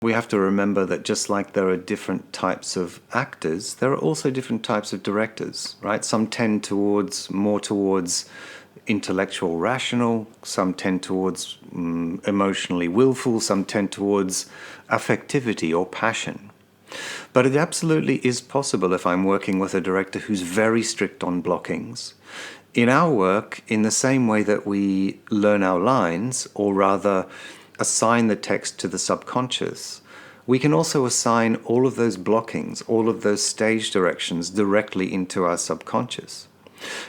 We have to remember that just like there are different types of actors, there are also different types of directors, right? Some tend more towards intellectual rational, some tend towards emotionally willful, some tend towards affectivity or passion. But it absolutely is possible if I'm working with a director who's very strict on blockings. In our work, in the same way that we learn our lines, or rather assign the text to the subconscious, we can also assign all of those blockings, all of those stage directions directly into our subconscious.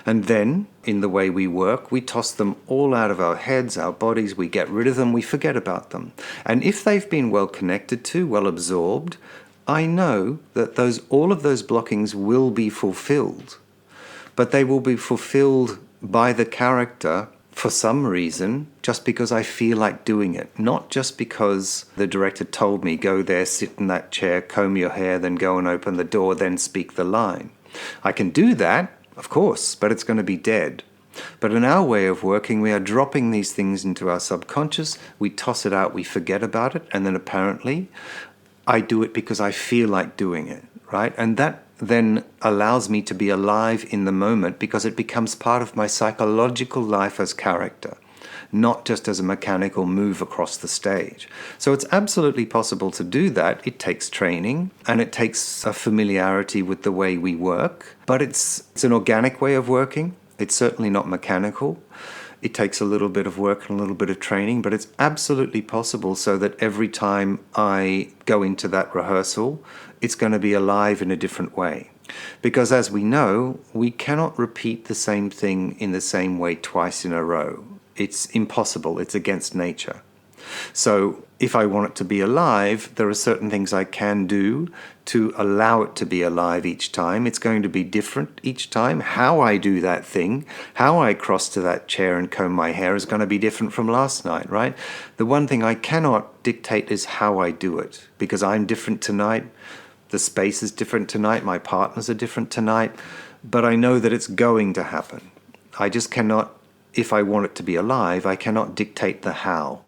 And then, in the way we work, we toss them all out of our heads, our bodies, we get rid of them, we forget about them. And if they've been well connected to, well absorbed, I know that all of those blockings will be fulfilled. But they will be fulfilled by the character for some reason, just because I feel like doing it. Not just because the director told me, go there, sit in that chair, comb your hair, then go and open the door, then speak the line. I can do that, of course, but it's going to be dead. But in our way of working, we are dropping these things into our subconscious, we toss it out, we forget about it, and then apparently I do it because I feel like doing it, right? And that then allows me to be alive in the moment because it becomes part of my psychological life as character, not just as a mechanical move across the stage. So it's absolutely possible to do that. It takes training and it takes a familiarity with the way we work, but it's an organic way of working. It's certainly not mechanical. It takes a little bit of work and a little bit of training, but it's absolutely possible so that every time I go into that rehearsal, it's going to be alive in a different way. Because as we know, we cannot repeat the same thing in the same way twice in a row. It's impossible. It's against nature. So if I want it to be alive, there are certain things I can do to allow it to be alive each time. It's going to be different each time. How I do that thing, how I cross to that chair and comb my hair is going to be different from last night, right? The one thing I cannot dictate is how I do it, because I'm different tonight. The space is different tonight. My partners are different tonight. But I know that it's going to happen. I just cannot, if I want it to be alive, I cannot dictate the how.